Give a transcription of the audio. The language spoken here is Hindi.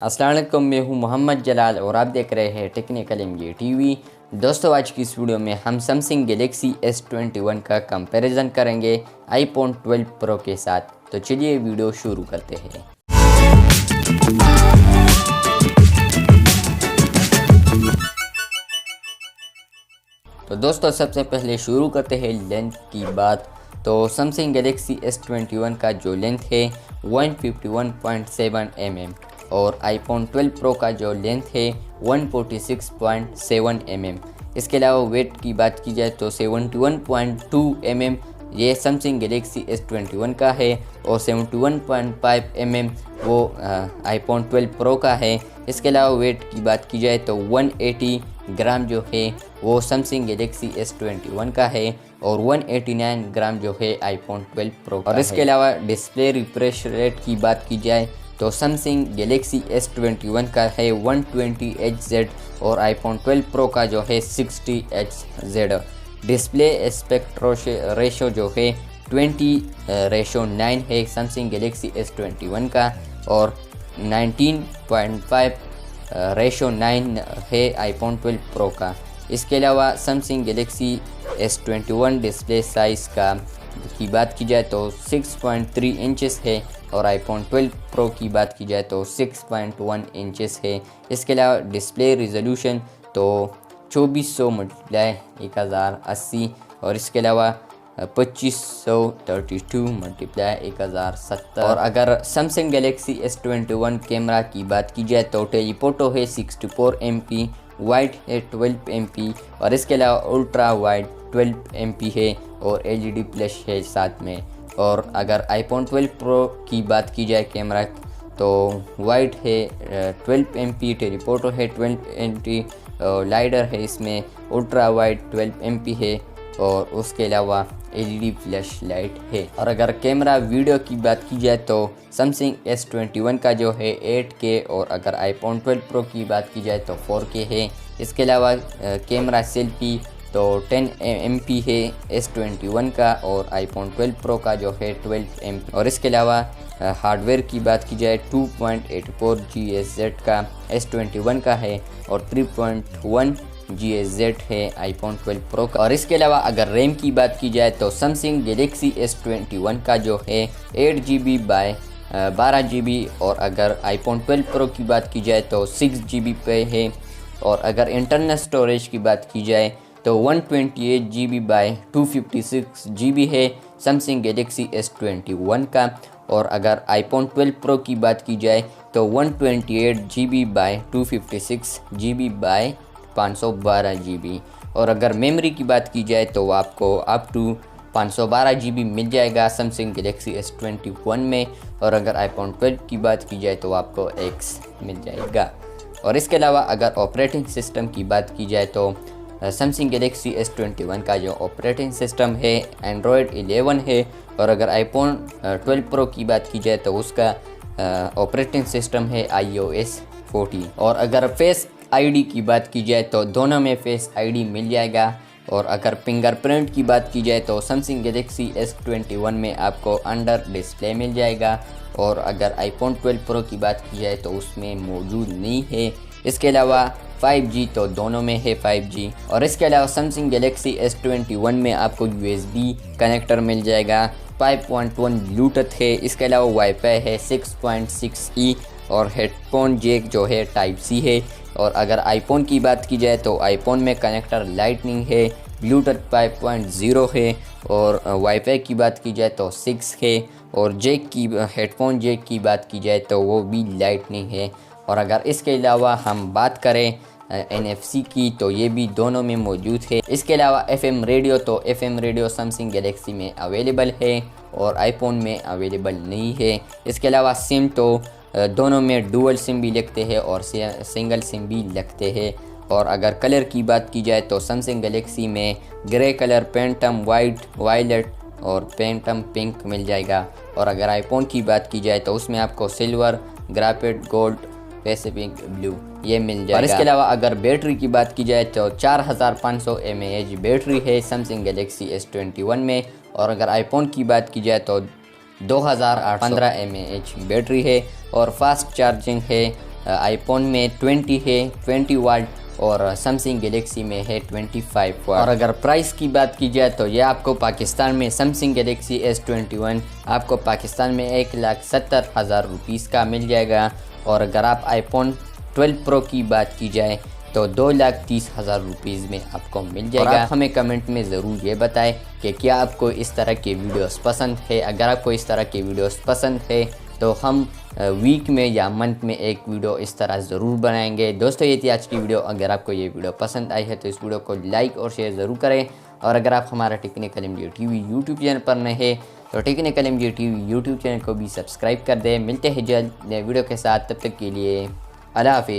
अस्सलाम वालेकुम, मैं हूं मोहम्मद जलाल और आप देख रहे हैं टेक्निकल एमजे टीवी। दोस्तों, आज की इस वीडियो में हम सैमसंग गैलेक्सी S21 का कंपैरिजन करेंगे आईफोन 12 प्रो के साथ। तो चलिए वीडियो शुरू करते हैं। तो दोस्तों, सबसे पहले शुरू करते हैं लेंथ की बात। तो सैमसंग गैलेक्सी S21 का जो लेंथ है 151.7 mm और आईफोन 12 प्रो का जो लेंथ है 146.7 mm। इसके अलावा वेट की बात की जाए तो 71.2 mm ये सैमसंग गैलेक्सी S21 का है और 71.5 mm वो आईफोन 12 प्रो का है। इसके अलावा वेट की बात की जाए तो 180 ग्राम जो है वो सैमसंग गैलेक्सी S21 का है और 189 ग्राम जो है आईफोन 12 प्रो का। और इसके अलावा डिस्प्ले रिफ्रेश रेट की बात की जाए तो सैमसंग गैलेक्सी S21 का है 120Hz और आईफोन 12 प्रो का जो है 60Hz। डिस्प्ले एस्पेक्ट रेशो जो है 20:9 है सैमसंग गैलेक्सी S21 का और 19:5:9 है आईफोन 12 प्रो का। इसके अलावा Samsung Galaxy S21 display size की बात की जाए तो 6.3 इंचेस है और आईफोन 12 प्रो की बात की जाए तो 6.1 इंचेस है। इसके अलावा डिस्प्ले रिजोल्यूशन तो 2400x1080 और इसके अलावा 2532x1070। और अगर सैमसंग गैलेक्सी S21 कैमरा की बात की जाए तो टेलीफोटो है 64 MP, वाइड है 12 MP और इसके अलावा अल्ट्रा वाइड 12 MP है और LED फ्लैश है साथ में। और अगर आईफोन 12 प्रो की बात की जाए कैमरा तो वाइड है 12 MP, टेलीफोटो है 12 MP, लाइडर है इसमें, अल्ट्रा वाइड 12 MP है और उसके अलावा LED फ्लैश लाइट है। और अगर कैमरा वीडियो की बात की जाए तो सैमसंग S21 का जो है 8K और अगर आईफोन 12 प्रो की बात की जाए तो 4K है। इसके अलावा कैमरा सेल्फी तो 10 MP है S21 का और आईफोन 12 प्रो का जो है 12 MP। और इसके अलावा हार्डवेयर की बात की जाए 2.84 GHz का S21 का है और 3.1 GHz है आईफोन 12 प्रो का। और इसके अलावा अगर रैम की बात की जाए तो सैमसंग गैलेक्सी S21 का जो है 8GB बाय 12GB और अगर आईफोन 12 प्रो की बात की जाए तो 6GB पे है। और अगर इंटरनल स्टोरेज की बात की जाए तो 128GB बाय 256GB है सैमसंग गैलेक्सी S21 का। और अगर आईफोन 12 प्रो की बात की जाए तो 128GB bye 256GB bye 512GB। और अगर मेमोरी की बात की जाए तो आपको अप टू 512GB मिल जाएगा सैमसंग गैलेक्सी S21 में। और अगर आईफोन 12 की बात की जाए तो आपको X मिल जाएगा। और इसके अलावा अगर ऑपरेटिंग सिस्टम की बात की जाए तो सैमसंग गैलेक्सी S21 का जो ऑपरेटिंग सिस्टम है एंड्रॉयड 11 है और अगर आईफोन 12 प्रो की बात की जाए तो उसका ऑपरेटिंग सिस्टम है iOS 14। और अगर फेस आईडी की बात की जाए तो दोनों में फेस आईडी मिल जाएगा। और अगर फिंगरप्रिंट की बात की जाए तो सैमसंग गैलेक्सी S21 में आपको अंडर डिस्प्ले मिल जाएगा और अगर आईफोन 12 प्रो की बात की जाए तो उसमें मौजूद नहीं है। इसके अलावा 5G तो दोनों में है 5G। और इसके अलावा सैमसंग गैलेक्सी S21 में आपको USB कनेक्टर मिल जाएगा, 5.1 ब्लूटूथ है, इसके अलावा वाईफाई है 6.6E और हेडफोन जैक जो है टाइप C है। और अगर आईफोन की बात की जाए तो आईफोन में कनेक्टर लाइटनिंग है, ब्लूटूथ 5.0 है और वाईफाई की बात की जाए तो 6 है और हेडफोन जैक की बात की जाए तो वो भी लाइटनिंग है। और अगर इसके अलावा हम बात करें NFC की तो ये भी दोनों में मौजूद है। इसके अलावा FM रेडियो तो FM रेडियो सैमसंग गैलेक्सी में अवेलेबल है और आईफोन में अवेलेबल नहीं है। इसके अलावा सिम तो दोनों में डुअल सिम भी लगते हैं और सिंगल सिम भी लगते हैं। और अगर कलर की बात की जाए तो सैमसंग गैलेक्सी में grey colour, phantom white, violet और पेंटम पिंक मिल जाएगा। और अगर आईफोन की बात की जाए तो उसमें आपको silver, graphite gold, Pacific blue ये मिल जाएगा। और इसके अलावा अगर बैटरी की बात की जाए तो 4500 mAh बैटरी है सैमसंग गैलेक्सी S21 में। और अगर आईफोन की बात की जाए तो 2815 mAh बैटरी है और फास्ट चार्जिंग है आईफोन में 20 है 20 वाट और सैमसंग गैलेक्सी में है 25 वाट। और अगर प्राइस की बात की जाए तो ये आपको पाकिस्तान में सैमसंग गैलेक्सी S21 आपको पाकिस्तान में 1,70,000 रुपीज़ का मिल जाएगा। और अगर आप आईफोन 12 प्रो की बात की जाए तो 2,30,000 रुपीज़ में आपको मिल जाएगा। और आप हमें कमेंट में ज़रूर ये बताएं कि क्या आपको इस तरह के वीडियोस पसंद है। अगर आपको इस तरह के वीडियोस पसंद है तो हम वीक में या मंथ में एक वीडियो इस तरह ज़रूर बनाएंगे। दोस्तों ये थी आज की वीडियो। अगर आपको ये वीडियो पसंद आई है तो इस वीडियो को लाइक और शेयर ज़रूर करें। और अगर आप हमारा technical MJ TV YouTube channel पर नए हैं तो technical MJ TV YouTube channel को भी सब्सक्राइब कर दें। मिलते हैं जल्द नए वीडियो के साथ, तब तक के लिए अल्लाह हाफिज़।